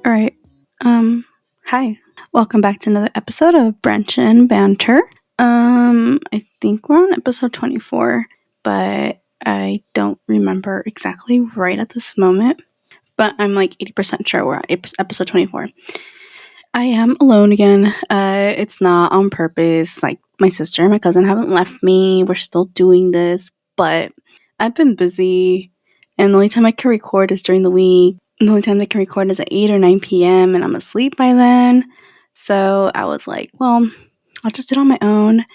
All right. Hi. Welcome back to another episode of Brunch and Banter. I think we're on episode 24, but I don't remember exactly right at this moment. But I'm like 80% sure we're at episode 24. I am alone again. It's not on purpose. Like, my sister and my cousin haven't left me. We're still doing this, but I've been busy, and the only time I can record is during the week. The only time I can record is at 8 or 9 p.m., and I'm asleep by then. So I was like, well, I'll just do it on my own,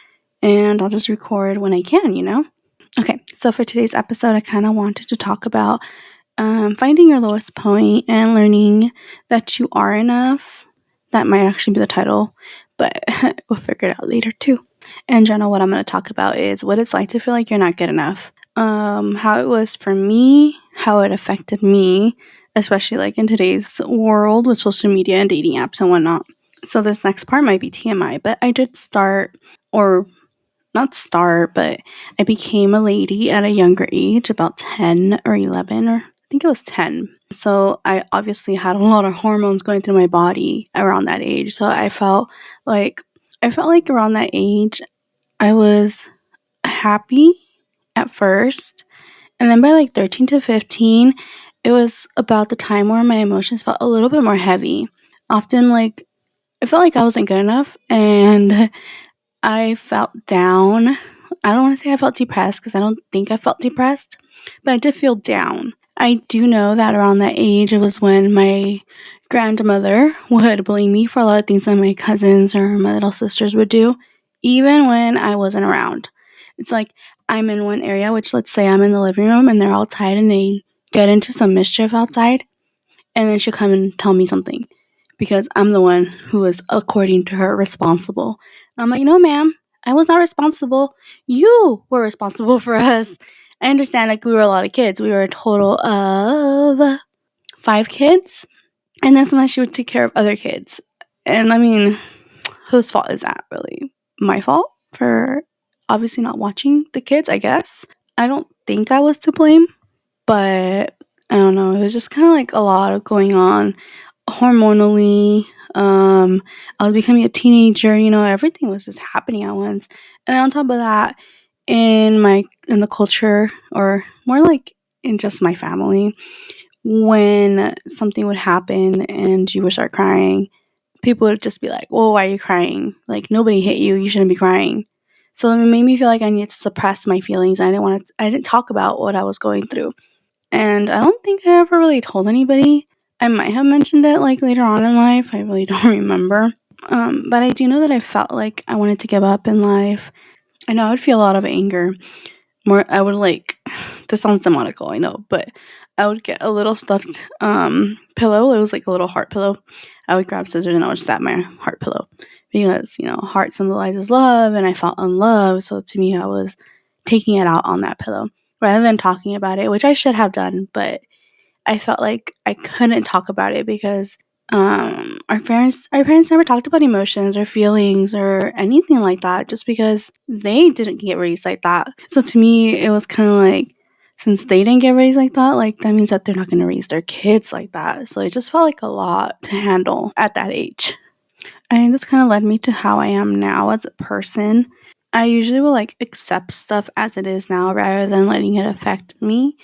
and I'll just record when I can. Okay, so for today's episode, I kind of wanted to talk about finding your lowest point and learning that you are enough. That might actually be the title, but we'll figure it out later too. In general, what I'm going to talk about is what it's like to feel like you're not good enough. How it was for me, how it affected me, especially like in today's world with social media and dating apps and whatnot. So this next part might be TMI, but I did start, or not start, but I became a lady at a younger age, about 10 or 11, or I think it was 10. So I obviously had a lot of hormones going through my body around that age. So I felt like around that age I was happy at first, and then by like 13 to 15, it was about the time where my emotions felt a little bit more heavy. Often, like, I felt like I wasn't good enough, and I felt down. I don't want to say I felt depressed because I don't think I felt depressed, but I did feel down. I do know that around that age, it was when my grandmother would blame me for a lot of things that my cousins or my little sisters would do, even when I wasn't around. It's like I'm in one area, which let's say I'm in the living room and they're outside and they get into some mischief outside, and then she'll come and tell me something because I'm the one who was, according to her, responsible. And I'm like, no, ma'am, I was not responsible. You were responsible for us. I understand, like, we were a lot of kids. We were a total of 5 kids. And then sometimes she would take care of other kids. And I mean, whose fault is that, really? My fault for obviously not watching the kids, I guess. I don't think I was to blame, but I don't know. It was just kind of like a lot of going on hormonally. I was becoming a teenager. Everything was just happening at once. And on top of that, in the culture, or more like in just my family, when something would happen and you would start crying, people would just be like, "Well, why are you crying? Like, nobody hit you. You shouldn't be crying." So it made me feel like I needed to suppress my feelings. I didn't talk about what I was going through. And I don't think I ever really told anybody. I might have mentioned it like later on in life. I really don't remember. But I do know that I felt like I wanted to give up in life. I know I would feel a lot of anger. I would like, this sounds demonical, I know, but I would get a little stuffed pillow. It was like a little heart pillow. I would grab scissors and I would stab my heart pillow because, heart symbolizes love, and I felt unloved. So to me, I was taking it out on that pillow rather than talking about it, which I should have done, but I felt like I couldn't talk about it because our parents never talked about emotions or feelings or anything like that, just because they didn't get raised like that. So to me, it was kind of like, since they didn't get raised like that, like, that means that they're not going to raise their kids like that. So it just felt like a lot to handle at that age. And this kind of led me to how I am now as a person. I usually will like accept stuff as it is now rather than letting it affect me.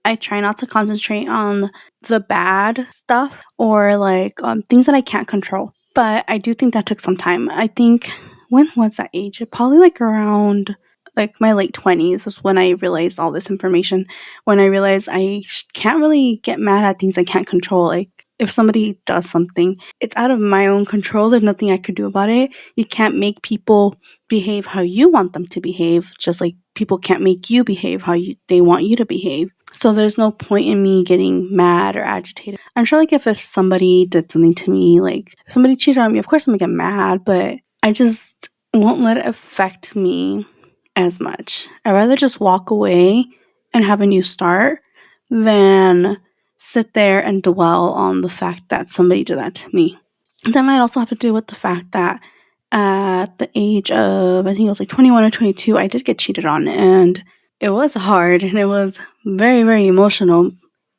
I try not to concentrate on the bad stuff or like things that I can't control. But I do think that took some time. I think, when was that age? Probably like around like my late 20s was when I realized all this information. When I realized I can't really get mad at things I can't control. Like, if somebody does something, it's out of my own control. There's nothing I could do about it. You can't make people behave how you want them to behave, just like people can't make you behave how they want you to behave. So there's no point in me getting mad or agitated. I'm sure, like, if somebody did something to me, like if somebody cheated on me, of course I'm gonna get mad, but I just won't let it affect me as much. I'd rather just walk away and have a new start than sit there and dwell on the fact that somebody did that to me. That might also have to do with the fact that at the age of, I think it was like 21 or 22, I did get cheated on, and it was hard and it was very, very emotional,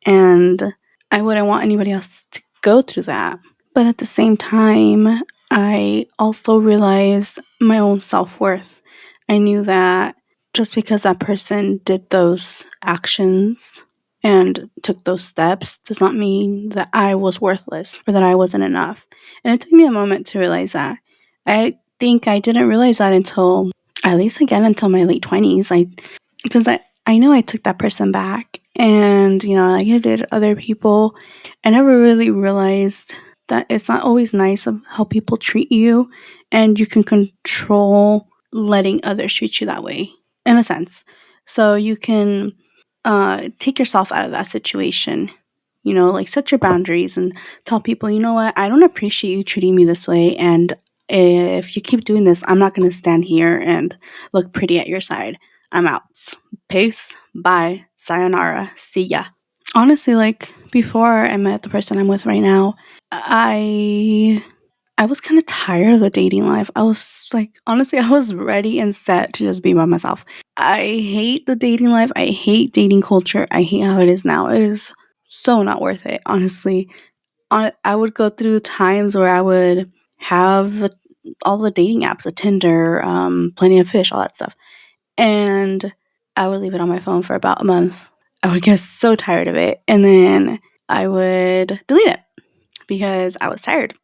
and I wouldn't want anybody else to go through that. But at the same time, I also realized my own self-worth. I knew that just because that person did those actions and took those steps does not mean that I was worthless or that I wasn't enough. And it took me a moment to realize that. I think I didn't realize that until, at least again, until my late 20s. Because I know I took that person back, and like I did other people. I never really realized that it's not always nice of how people treat you, and you can control letting others treat you that way, in a sense. So you can take yourself out of that situation. Like set your boundaries and tell people, you know what, I don't appreciate you treating me this way, and if you keep doing this, I'm not going to stand here and look pretty at your side. I'm out. Peace. Bye. Sayonara. See ya. Honestly, like before I met the person I'm with right now, I was kind of tired of the dating life. I was like, honestly, I was ready and set to just be by myself. I hate the dating life. I hate dating culture. I hate how it is now. It is so not worth it, honestly. I would go through times where I would have all the dating apps, the Tinder, Plenty of Fish, all that stuff. And I would leave it on my phone for about a month. I would get so tired of it. And then I would delete it because I was tired.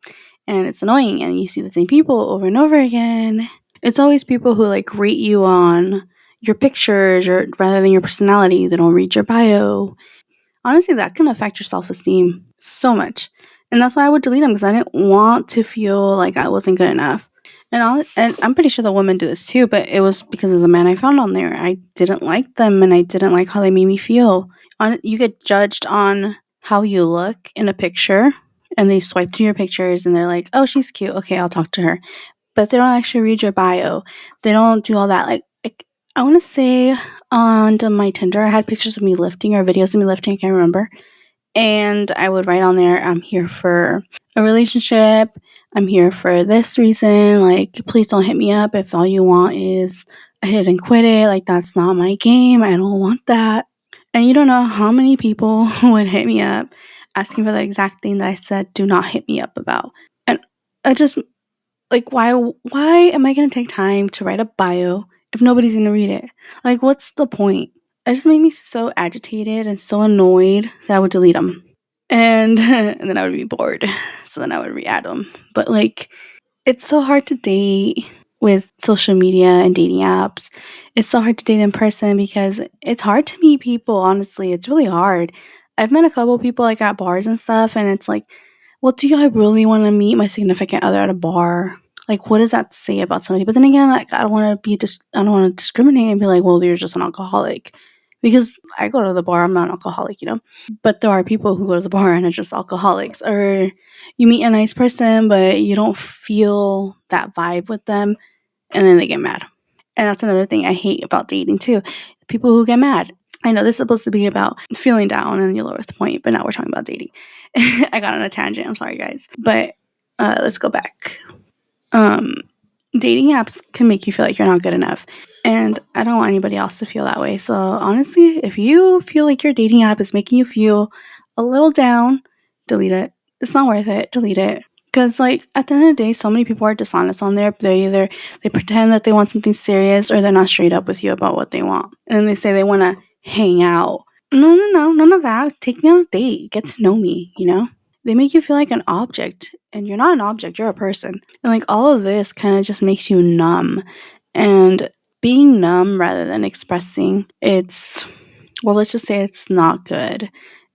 And it's annoying. And you see the same people over and over again. It's always people who like rate you on your pictures or rather than your personality. They don't read your bio. Honestly, that can affect your self-esteem so much. And that's why I would delete them, because I didn't want to feel like I wasn't good enough. And I'm pretty sure the women do this too, but it was because of the man I found on there. I didn't like them, and I didn't like how they made me feel. You get judged on how you look in a picture, and they swipe through your pictures, and they're like, "Oh, she's cute. Okay, I'll talk to her." But they don't actually read your bio. They don't do all that. Like I want to say on my Tinder, I had pictures of me lifting or videos of me lifting. I can't remember. And I would write on there, I'm here for a relationship. I'm here for this reason. Like, please don't hit me up if all you want is a hit and quit it. Like, that's not my game. I don't want that. And you don't know how many people would hit me up asking for the exact thing that I said, do not hit me up about. And I just, like, why am I going to take time to write a bio if nobody's going to read it? Like, what's the point? It just made me so agitated and so annoyed that I would delete them. And, and then I would be bored. So then I would re-add them. But, like, it's so hard to date with social media and dating apps. It's so hard to date in person because it's hard to meet people, honestly. It's really hard. I've met a couple people, like, at bars and stuff, and it's like, well, do I really want to meet my significant other at a bar? Like, what does that say about somebody? But then again, like, I don't want to discriminate and be like, well, you're just an alcoholic, because I go to the bar, I'm not an alcoholic, But there are people who go to the bar and are just alcoholics, or you meet a nice person, but you don't feel that vibe with them, and then they get mad. And that's another thing I hate about dating too. People who get mad. I know this is supposed to be about feeling down and your lowest point, but now we're talking about dating. I got on a tangent. I'm sorry, guys. But let's go back. Dating apps can make you feel like you're not good enough. And I don't want anybody else to feel that way. So honestly, if you feel like your dating app is making you feel a little down, delete it. It's not worth it. Delete it. Because, like, at the end of the day, so many people are dishonest on there. They pretend that they want something serious, or they're not straight up with you about what they want. And then they say they want to hang out. No, none of that. Take me on a date. Get to know me, They make you feel like an object, and you're not an object, you're a person. And, like, all of this kind of just makes you numb. And being numb rather than expressing, let's just say it's not good.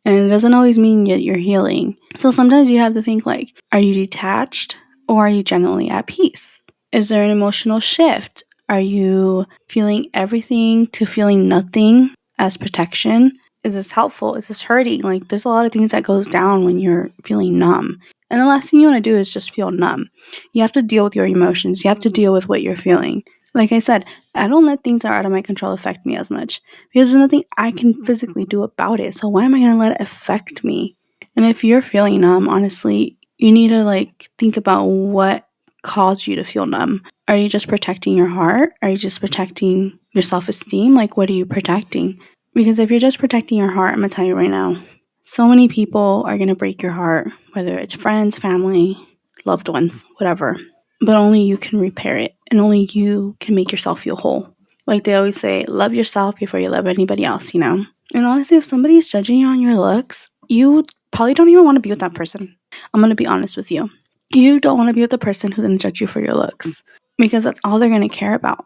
And it doesn't always mean that you're healing. So sometimes you have to think, like, are you detached or are you genuinely at peace? Is there an emotional shift? Are you feeling everything to feeling nothing as protection? Is this helpful? Is this hurting? Like, there's a lot of things that goes down when you're feeling numb. And the last thing you want to do is just feel numb. You have to deal with your emotions. You have to deal with what you're feeling. Like I said, I don't let things that are out of my control affect me as much, because there's nothing I can physically do about it. So why am I going to let it affect me? And if you're feeling numb, honestly, you need to, like, think about what caused you to feel numb. Are you just protecting your heart? Are you just protecting your self-esteem? Like, what are you protecting? Because if you're just protecting your heart, I'm going to tell you right now, So many people are going to break your heart, whether it's friends, family, loved ones, whatever. But only you can repair it, and only you can make yourself feel whole. Like they always say, love yourself before you love anybody else, you know? And honestly, if somebody's judging you on your looks, you probably don't even want to be with that person. I'm going to be honest with you. You don't want to be with the person who's going to judge you for your looks because that's all they're going to care about.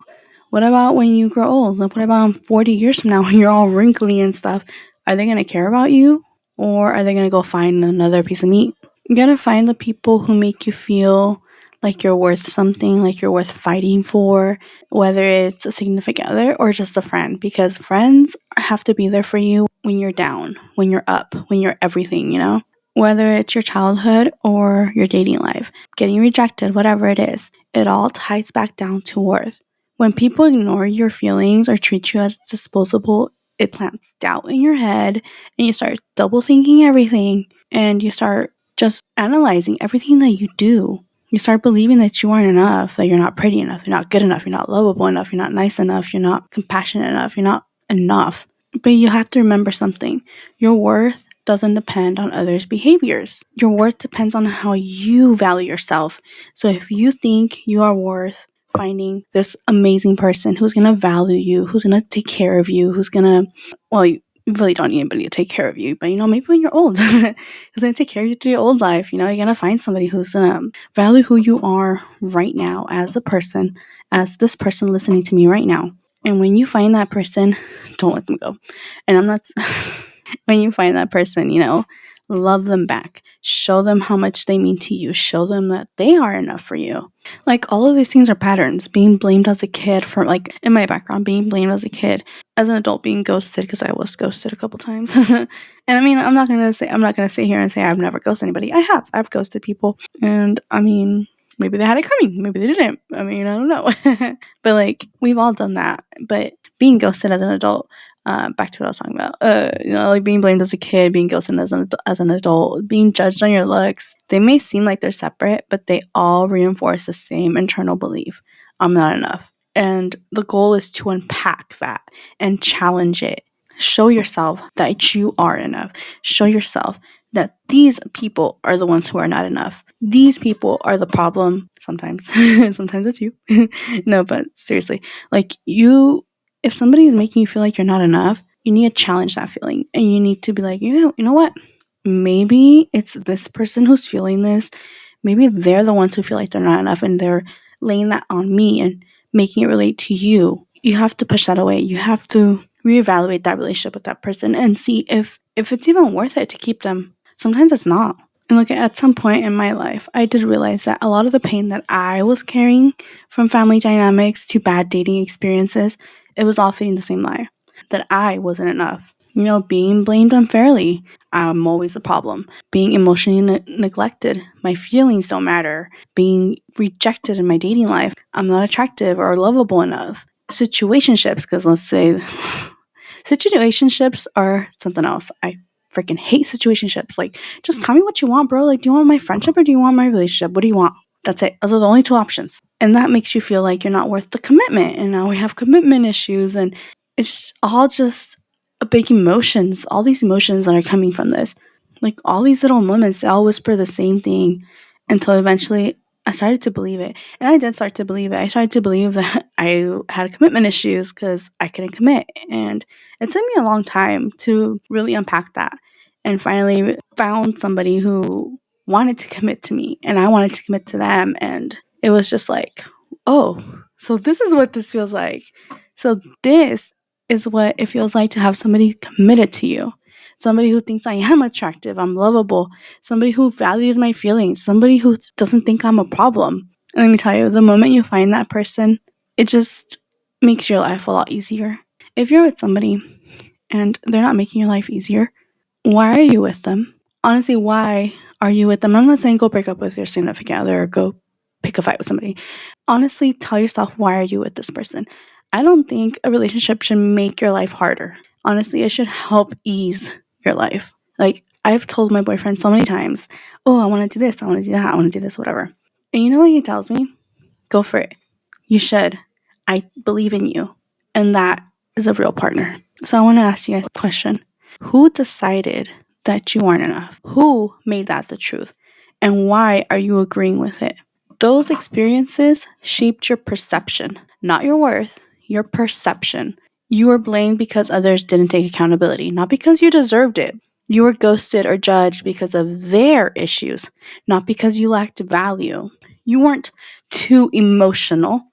What about when you grow old? Like, what about 40 years from now when you're all wrinkly and stuff? Are they going to care about you? Or are they going to go find another piece of meat? You got to find the people who make you feel like you're worth something, like you're worth fighting for, whether it's a significant other or just a friend, because friends have to be there for you when you're down, when you're up, when you're everything, you know? Whether it's your childhood or your dating life, getting rejected, whatever it is, it all ties back down to worth. When people ignore your feelings or treat you as disposable, it plants doubt in your head and you start double thinking everything and you start just analyzing everything that you do. You start believing that you aren't enough, that you're not pretty enough, you're not good enough, you're not lovable enough, you're not nice enough, you're not compassionate enough, you're not enough. But you have to remember something. Your worth doesn't depend on others' behaviors. Your worth depends on how you value yourself. So if you think you are worth finding this amazing person who's going to value you, who's going to take care of you, who's going to, well, you really don't need anybody to take care of you, but you know, maybe when you're old, who's going to take care of you through your old life, you know, you're going to find somebody who's going to value who you are right now as a person, as this person listening to me right now. And when you find that person, don't let them go. And I'm not, when you find that person, you know, love them back. Show them how much they mean to you. Show them that they are enough for you. Like, all of these things are patterns. Being blamed as a kid for, like, in my background, being blamed as a kid, as an adult being ghosted, because I was ghosted a couple times. And I mean, I'm not gonna sit here and say I've never ghosted anybody. I've ghosted people. And I mean, maybe they had it coming, maybe they didn't. I mean, I don't know. But like, we've all done that. But being ghosted as an adult, back to what I was talking about, you know, like being blamed as a kid, being ghosted as an adult, being judged on your looks, they may seem like they're separate, but they all reinforce the same internal belief: I'm not enough. And the goal is to unpack that and challenge it. Show yourself that you are enough. Show yourself that these people are the ones who are not enough. These people are the problem. Sometimes. Sometimes it's you. No, but seriously, like, if somebody is making you feel like you're not enough, you need to challenge that feeling. And you need to be like, you know what? Maybe it's this person who's feeling this. Maybe they're the ones who feel like they're not enough and they're laying that on me and making it relate to you. You have to push that away. You have to reevaluate that relationship with that person and see if it's even worth it to keep them. Sometimes it's not. And look, at some point in my life, I did realize that a lot of the pain that I was carrying from family dynamics to bad dating experiences, it was all feeding the same lie, that I wasn't enough. You know, being blamed unfairly, I'm always a problem. Being emotionally neglected, my feelings don't matter. Being rejected in my dating life, I'm not attractive or lovable enough. Situationships, because let's say situationships are something else. I freaking hate situationships. Like, just tell me what you want, bro. Like, do you want my friendship or do you want my relationship? What do you want? That's it. Those are the only two options. And that makes you feel like you're not worth the commitment. And now we have commitment issues. And it's all just big emotions. All these emotions that are coming from this. Like, all these little moments, they all whisper the same thing until eventually I started to believe it. And I did start to believe it. I started to believe that I had commitment issues because I couldn't commit. And it took me a long time to really unpack that and finally found somebody who wanted to commit to me and I wanted to commit to them. And it was just like, oh, so this is what this feels like. So this is what it feels like to have somebody committed to you. Somebody who thinks I am attractive, I'm lovable, somebody who values my feelings, somebody who doesn't think I'm a problem. And let me tell you, the moment you find that person, it just makes your life a lot easier. If you're with somebody and they're not making your life easier, why are you with them? Honestly, why are you with them? I'm not saying go break up with your significant other or go pick a fight with somebody. Honestly, tell yourself, why are you with this person? I don't think a relationship should make your life harder. Honestly, it should help ease your life. Like, I've told my boyfriend so many times, oh, I want to do this, I want to do that, I want to do this, whatever. And you know what he tells me? Go for it. You should. I believe in you. And that is a real partner. So I want to ask you guys a question. Who decided that you aren't enough? Who made that the truth? And why are you agreeing with it? Those experiences shaped your perception, not your worth, your perception. You were blamed because others didn't take accountability, not because you deserved it. You were ghosted or judged because of their issues, not because you lacked value. You weren't too emotional.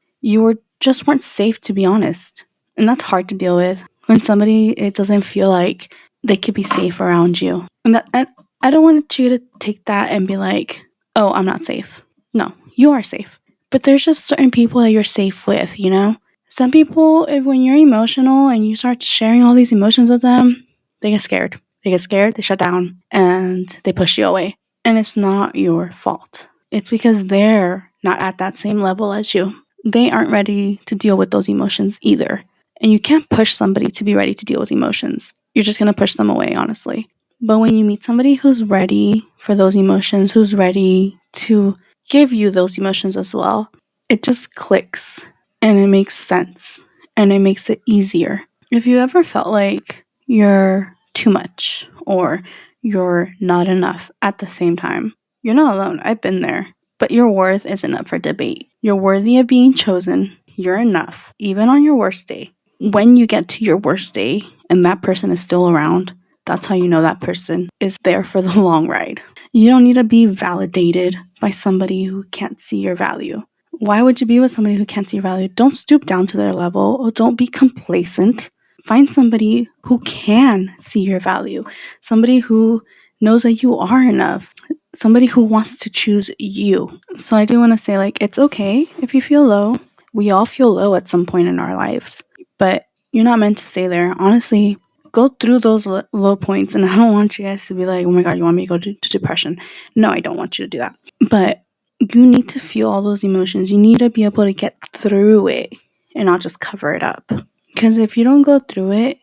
Just weren't safe to be honest. And that's hard to deal with when somebody, it doesn't feel like they could be safe around you. And I don't want you to take that and be like, oh, I'm not safe. No, you are safe. But there's just certain people that you're safe with, you know? Some people, when you're emotional and you start sharing all these emotions with them, they get scared. They get scared, they shut down, and they push you away. And it's not your fault. It's because they're not at that same level as you. They aren't ready to deal with those emotions either. And you can't push somebody to be ready to deal with emotions. You're just going to push them away, honestly. But when you meet somebody who's ready for those emotions, who's ready to give you those emotions as well, it just clicks and it makes sense and it makes it easier. If you ever felt like you're too much or you're not enough at the same time, you're not alone. I've been there. But your worth isn't up for debate. You're worthy of being chosen. You're enough, even on your worst day. When you get to your worst day and that person is still around, that's how you know that person is there for the long ride. You don't need to be validated by somebody who can't see your value. Why would you be with somebody who can't see your value? Don't stoop down to their level or don't be complacent. Find somebody who can see your value. Somebody who knows that you are enough. Somebody who wants to choose you. So I do want to say, like, it's okay if you feel low. We all feel low at some point in our lives. But you're not meant to stay there. Honestly, go through those low points. And I don't want you guys to be like, oh my God, you want me to go to depression? No, I don't want you to do that. But you need to feel all those emotions. You need to be able to get through it and not just cover it up. Because if you don't go through it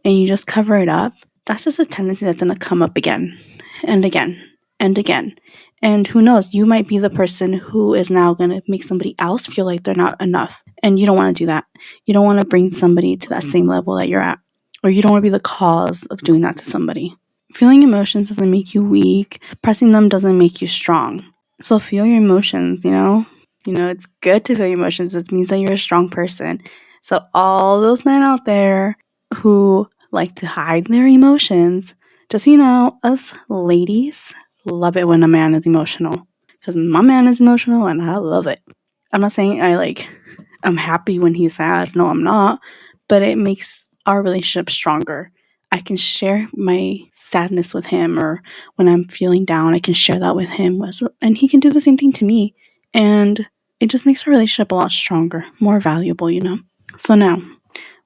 and you just cover it up, that's just a tendency that's going to come up again and again and again. And who knows, you might be the person who is now going to make somebody else feel like they're not enough. And you don't want to do that. You don't want to bring somebody to that same level that you're at. Or you don't want to be the cause of doing that to somebody. Feeling emotions doesn't make you weak. Suppressing them doesn't make you strong. So feel your emotions, you know? You know, it's good to feel your emotions. It means that you're a strong person. So all those men out there who like to hide their emotions, just so you know, us ladies love it when a man is emotional. Because my man is emotional and I love it. I'm not saying I'm happy when he's sad. No, I'm not. But it makes our relationship stronger. I can share my sadness with him, or when I'm feeling down, I can share that with him. And he can do the same thing to me. And it just makes our relationship a lot stronger, more valuable, you know? So now,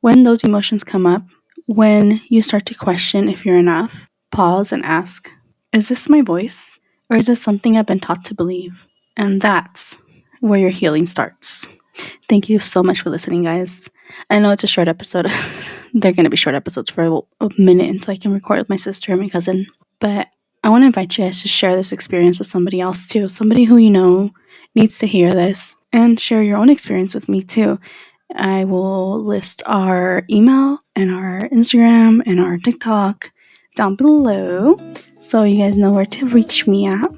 when those emotions come up, when you start to question if you're enough, pause and ask, is this my voice? Or is this something I've been taught to believe? And that's where your healing starts. Thank you so much for listening, guys. I know it's a short episode. They're going to be short episodes for a minute until I can record with my sister and my cousin. But I want to invite you guys to share this experience with somebody else too. Somebody who you know needs to hear this, and share your own experience with me too. I will list our email and our Instagram and our TikTok down below, so you guys know where to reach me at.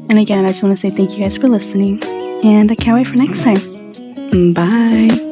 And again, I just want to say thank you guys for listening, and I can't wait for next time. Bye.